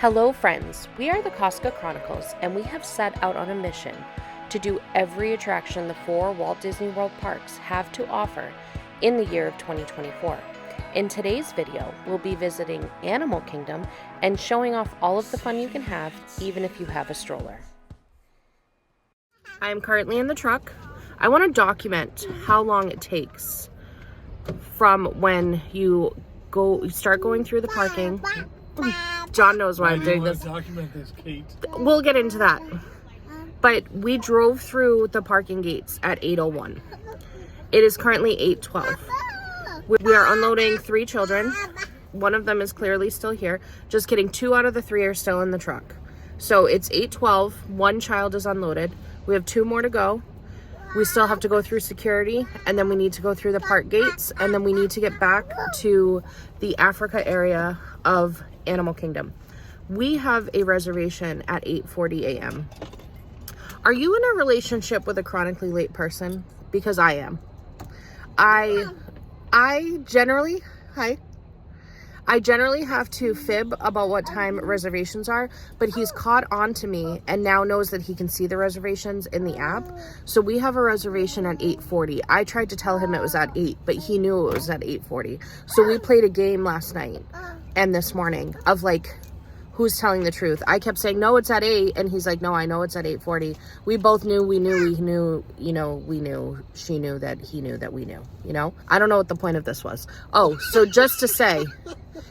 Hello friends, we are the Tusker Chronicles and we have set out on a mission to do every attraction the 4 Walt Disney World parks have to offer in the year of 2024. In today's video, we'll be visiting Animal Kingdom and showing off all of the fun you can have even if you have a stroller. I am currently in the truck. I want to document how long it takes from when you start going through the parking. John knows why I'm doing this. Document this, Kate. We'll get into that. But we drove through the parking gates at 8:01. It is currently 8:12. We are unloading 3 children. One of them is clearly still here. Just kidding, 2 out of the 3 are still in the truck. So it's 8:12. 1 child is unloaded. We have 2 more to go. We still have to go through security, and then we need to go through the park gates, and then we need to get back to the Africa area of Animal Kingdom. We have a reservation at 8:40 a.m. Are you in a relationship with a chronically late person? Because I am. I generally have to fib about what time reservations are, but he's caught on to me and now knows that he can see the reservations in the app. So we have a reservation at 8:40. I tried to tell him it was at 8, but he knew it was at 8:40. So we played a game last night and this morning of like, who's telling the truth. I kept saying, no, it's at 8. And he's like, no, I know it's at 8:40. We both knew, we knew, she knew that he knew that we knew, I don't know what the point of this was. Oh, so just to say,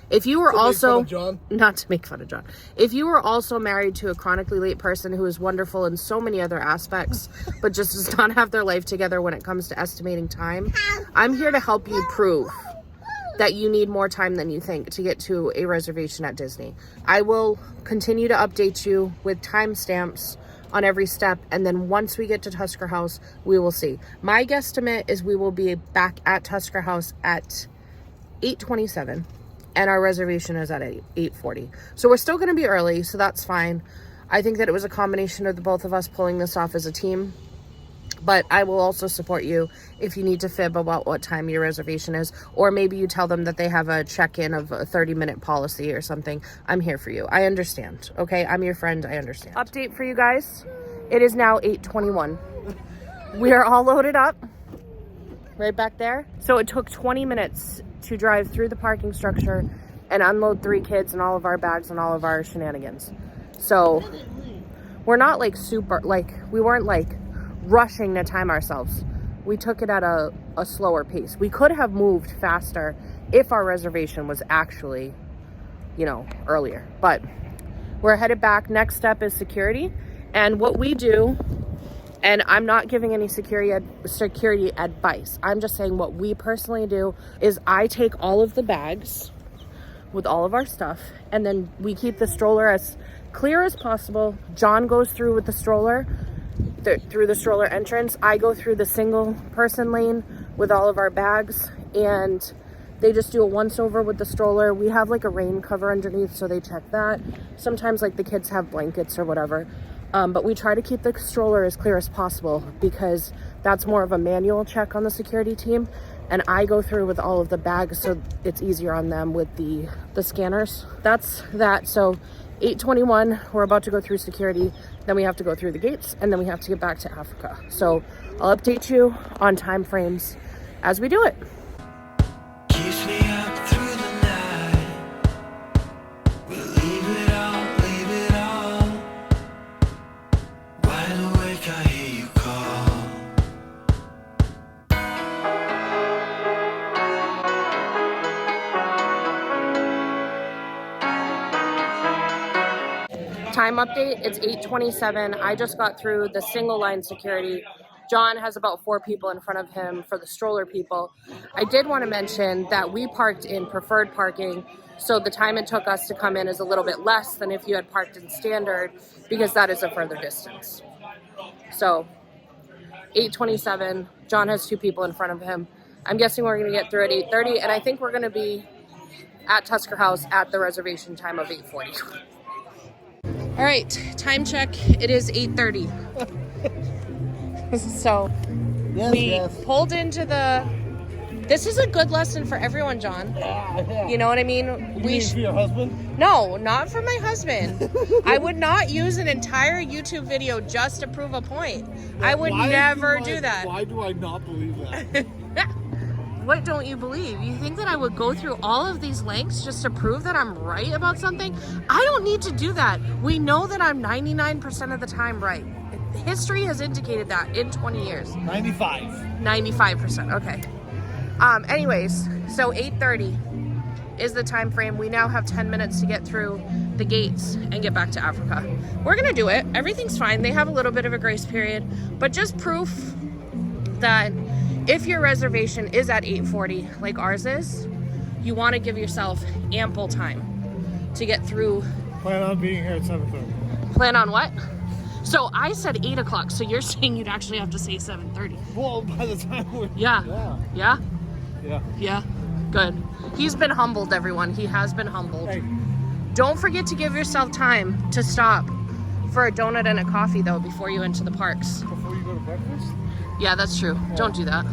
if you were also, not to make fun of John, if you were also married to a chronically late person who is wonderful in so many other aspects, but just does not have their life together when it comes to estimating time, I'm here to help you prove that you need more time than you think to get to a reservation at Disney. I will continue to update you with timestamps on every step, and then once we get to Tusker House, we will see. My guesstimate is we will be back at Tusker House at 8:27, and our reservation is at 8:40. So we're still gonna be early, so that's fine. I think that it was a combination of the both of us pulling this off as a team. But I will also support you if you need to fib about what time your reservation is, or maybe you tell them that they have a check-in of a 30-minute policy or something. I'm here for you. I understand, okay? I'm your friend. I understand. Update for you guys. It is now 8:21. We are all loaded up right back there. So it took 20 minutes to drive through the parking structure and unload 3 kids and all of our bags and all of our shenanigans. So we're not like super, like, we weren't like rushing to time ourselves. We took it at a slower pace. We could have moved faster if our reservation was actually, earlier. But we're headed back. Next step is security. And what we do, and I'm not giving any security advice. I'm just saying what we personally do is I take all of the bags with all of our stuff, and then we keep the stroller as clear as possible. John goes through with the stroller, through the stroller entrance. I go through the single person lane with all of our bags, and they just do a once over with the stroller. We have like a rain cover underneath, so they check that. Sometimes like the kids have blankets or whatever, but we try to keep the stroller as clear as possible because that's more of a manual check on the security team, and I go through with all of the bags so it's easier on them with the scanners. That's that. So 8:21, we're about to go through security, then we have to go through the gates, and then we have to get back to Africa. So I'll update you on time frames as we do it. Keeps me up through the night. We'll leave it all. Wide awake, I hear you call. Time update, it's 8:27. I just got through the single line security. John has about 4 people in front of him for the stroller people. I did want to mention that we parked in preferred parking, so the time it took us to come in is a little bit less than if you had parked in standard, because that is a further distance. So 8:27, John has 2 people in front of him. I'm guessing we're going to get through at 8:30, and I think we're going to be at Tusker House at the reservation time of 8:40. All right, time check. It is 8:30. So we pulled into the This is a good lesson for everyone, John. Yeah. You know what I mean? You mean for your husband? No, not for my husband. I would not use an entire YouTube video just to prove a point. I would never do that. Why do I not believe that? What don't you believe? You think that I would go through all of these lengths just to prove that I'm right about something? I don't need to do that. We know that I'm 99% of the time right. History has indicated that in 20 years. 95. 95%, okay. Anyways, so 8:30 is the time frame. We now have 10 minutes to get through the gates and get back to Africa. We're gonna do it. Everything's fine. They have a little bit of a grace period, but just proof that if your reservation is at 8:40, like ours is, you want to give yourself ample time to get through. Plan on being here at 7:30. Plan on what? So I said 8 o'clock, so you're saying you'd actually have to say 7:30. Well, by the time we're... Yeah. Yeah. Yeah? Yeah. Good. He's been humbled, everyone. He has been humbled. Hey. Don't forget to give yourself time to stop for a donut and a coffee, though, before you enter the parks. Before you go to breakfast? Yeah, that's true. Yeah. Don't do that.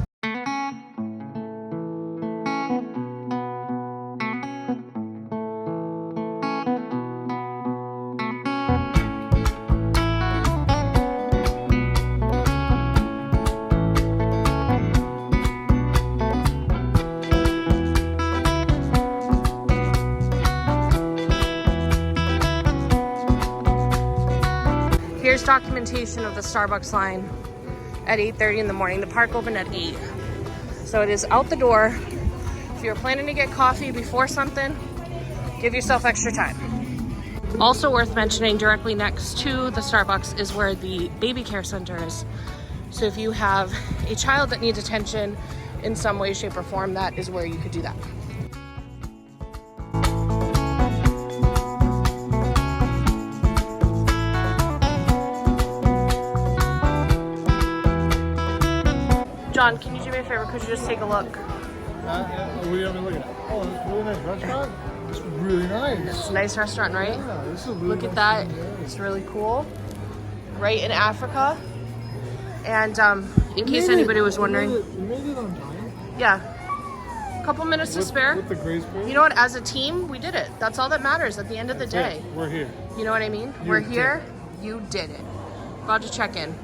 Here's documentation of the Starbucks line at 8:30 in the morning. The park opened at 8. So it is out the door. If you're planning to get coffee before something, give yourself extra time. Also worth mentioning, directly next to the Starbucks is where the baby care center is. So if you have a child that needs attention in some way, shape, or form, that is where you could do that. John, can you do me a favor? Could you just take a look? What do you have me looking at? Oh, this really nice restaurant. It's really nice. It's a nice restaurant, right? Yeah, this is a really Look nice at that. restaurant. It's really cool. Right in Africa. And in case made anybody it. was wondering. You made it on time? Yeah. A couple minutes to spare. With the grace period? You know what? As a team, we did it. That's all that matters at the end of the day. We're here. You know what I mean? You We're did. here. You did it. About to check in.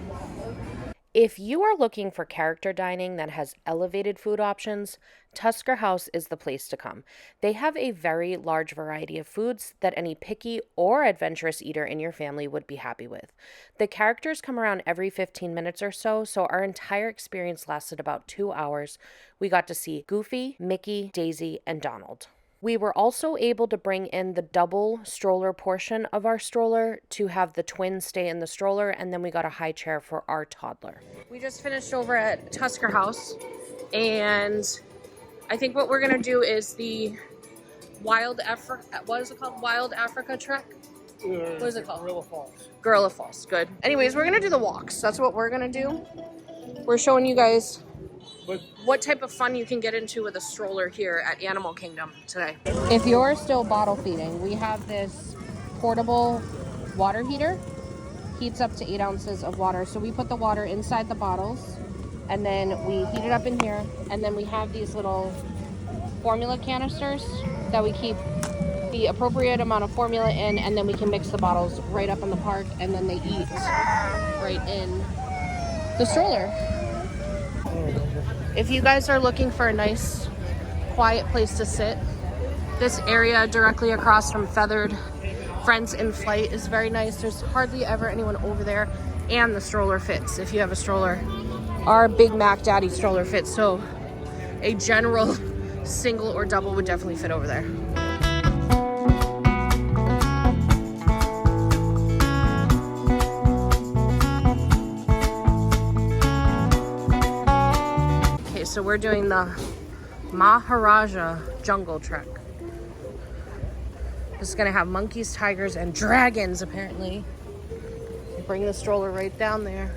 If you are looking for character dining that has elevated food options, Tusker House is the place to come. They have a very large variety of foods that any picky or adventurous eater in your family would be happy with. The characters come around every 15 minutes or so our entire experience lasted about 2 hours. We got to see Goofy, Mickey, Daisy, and Donald. We were also able to bring in the double stroller portion of our stroller to have the twins stay in the stroller, and then we got a high chair for our toddler. We just finished over at Tusker House, and I think what we're gonna do is the Wild Africa, what is it called? Wild Africa Trek? What is it called? Gorilla Falls. Gorilla Falls, good. Anyways, we're gonna do the walks. That's what we're gonna do. We're showing you guys what type of fun you can get into with a stroller here at Animal Kingdom today. If you're still bottle feeding, we have this portable water heater. Heats up to 8 ounces of water. So we put the water inside the bottles and then we heat it up in here. And then we have these little formula canisters that we keep the appropriate amount of formula in, and then we can mix the bottles right up in the park, and then they eat right in the stroller. If you guys are looking for a nice, quiet place to sit, this area directly across from Feathered Friends in Flight is very nice. There's hardly ever anyone over there, and the stroller fits if you have a stroller. Our Big Mac Daddy stroller fits, so a general single or double would definitely fit over there. So we're doing the Maharaja Jungle Trek. This is gonna have monkeys, tigers, and dragons, apparently. Bring the stroller right down there.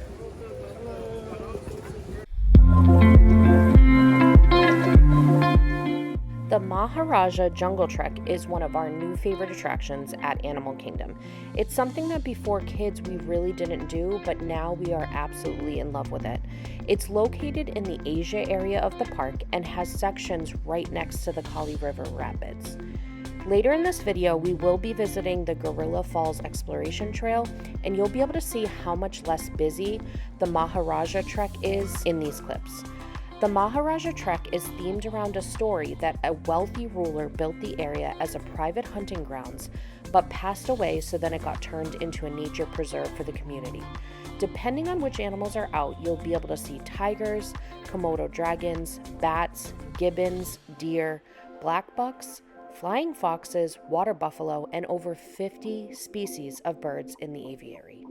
The The Maharaja Jungle Trek is one of our new favorite attractions at Animal Kingdom. It's something that before kids we really didn't do, but now we are absolutely in love with it. It's located in the Asia area of the park and has sections right next to the Kali River Rapids. Later in this video, we will be visiting the Gorilla Falls Exploration Trail, and you'll be able to see how much less busy the Maharaja Trek is in these clips. The Maharaja Trek is themed around a story that a wealthy ruler built the area as a private hunting grounds, but passed away, so then it got turned into a nature preserve for the community. Depending on which animals are out, you'll be able to see tigers, Komodo dragons, bats, gibbons, deer, black bucks, flying foxes, water buffalo, and over 50 species of birds in the aviary.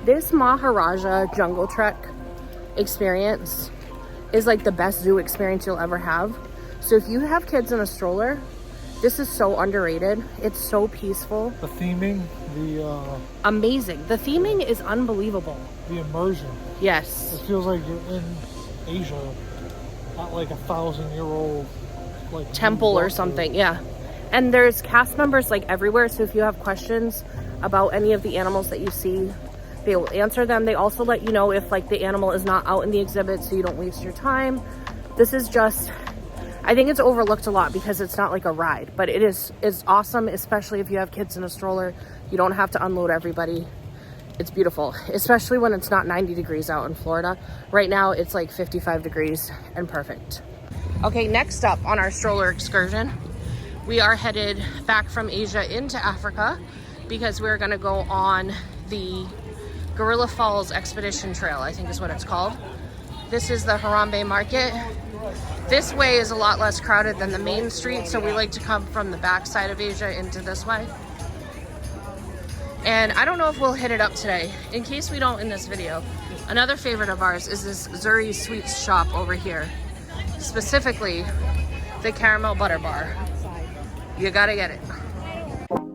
This Maharaja Jungle Trek experience is like the best zoo experience you'll ever have. So if you have kids in a stroller, this is so underrated. It's so peaceful. The theming, Amazing. The theming is unbelievable. the immersion. Yes. It feels like you're in Asia, not like 1,000-year-old like temple or something. Yeah. And there's cast members like everywhere. So if you have questions about any of the animals that you see, they will answer them. They also let you know if like the animal is not out in the exhibit, so you don't waste your time. This is just, I think it's overlooked a lot because it's not like a ride, but it's awesome, especially if you have kids in a stroller. You don't have to unload everybody. It's beautiful, especially when it's not 90 degrees out in Florida. Right now it's like 55 degrees and perfect. Okay, next up on our stroller excursion, we are headed back from Asia into Africa because we're gonna go on the Gorilla Falls Expedition Trail, I think is what it's called. This is the Harambe Market. This way is a lot less crowded than the main street, so we like to come from the back side of Asia into this way. And I don't know if we'll hit it up today. In case we don't in this video, another favorite of ours is this Zuri Sweets shop over here. Specifically, the caramel butter bar. You gotta get it.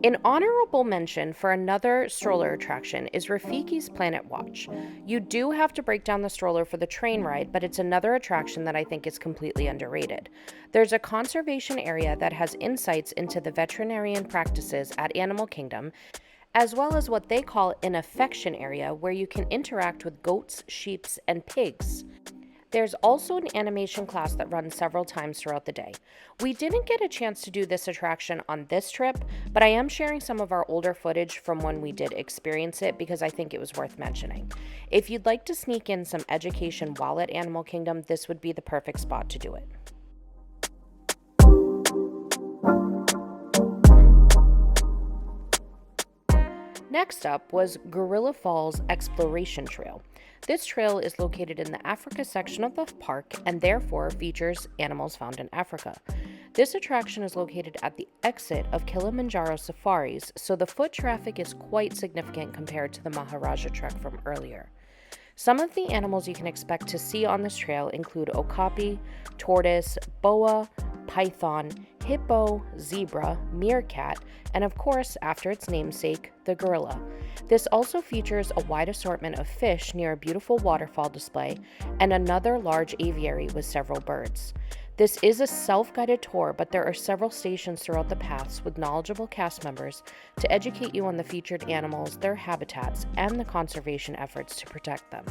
An honorable mention for another stroller attraction is Rafiki's Planet Watch. You do have to break down the stroller for the train ride, but it's another attraction that I think is completely underrated. There's a conservation area that has insights into the veterinarian practices at Animal Kingdom, as well as what they call an affection area where you can interact with goats, sheep, and pigs. There's also an animation class that runs several times throughout the day. We didn't get a chance to do this attraction on this trip, but I am sharing some of our older footage from when we did experience it because I think it was worth mentioning. If you'd like to sneak in some education while at Animal Kingdom, this would be the perfect spot to do it. Next up was Gorilla Falls Exploration Trail. This trail is located in the Africa section of the park and therefore features animals found in Africa. This attraction is located at the exit of Kilimanjaro Safaris, so the foot traffic is quite significant compared to the Maharaja Trek from earlier. Some of the animals you can expect to see on this trail include okapi, tortoise, boa, python, hippo, zebra, meerkat, and of course, after its namesake, the gorilla. This also features a wide assortment of fish near a beautiful waterfall display and another large aviary with several birds. This is a self-guided tour, but there are several stations throughout the paths with knowledgeable cast members to educate you on the featured animals, their habitats, and the conservation efforts to protect them.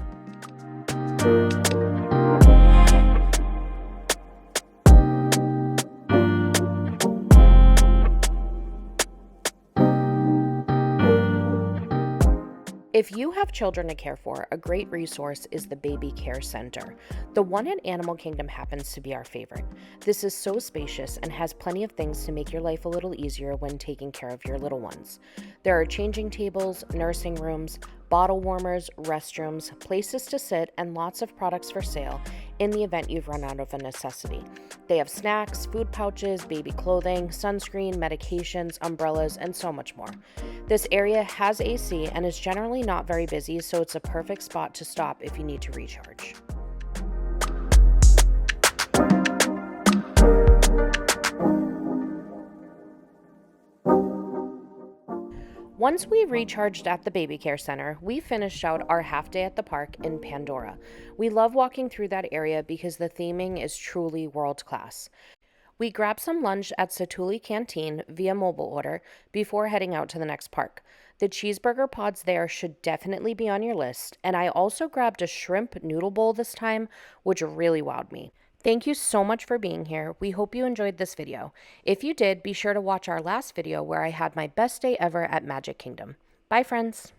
If you have children to care for, a great resource is the Baby Care Center. The one at Animal Kingdom happens to be our favorite. This is so spacious and has plenty of things to make your life a little easier when taking care of your little ones. There are changing tables, nursing rooms, bottle warmers, restrooms, places to sit, and lots of products for sale in the event you've run out of a necessity. They have snacks, food pouches, baby clothing, sunscreen, medications, umbrellas, and so much more. This area has AC and is generally not very busy, so it's a perfect spot to stop if you need to recharge. Once we recharged at the Baby Care Center, we finished out our half day at the park in Pandora. We love walking through that area because the theming is truly world class. We grabbed some lunch at Satuli Canteen via mobile order before heading out to the next park. The cheeseburger pods there should definitely be on your list, and I also grabbed a shrimp noodle bowl this time, which really wowed me. Thank you so much for being here. We hope you enjoyed this video. If you did, be sure to watch our last video where I had my best day ever at Magic Kingdom. Bye, friends.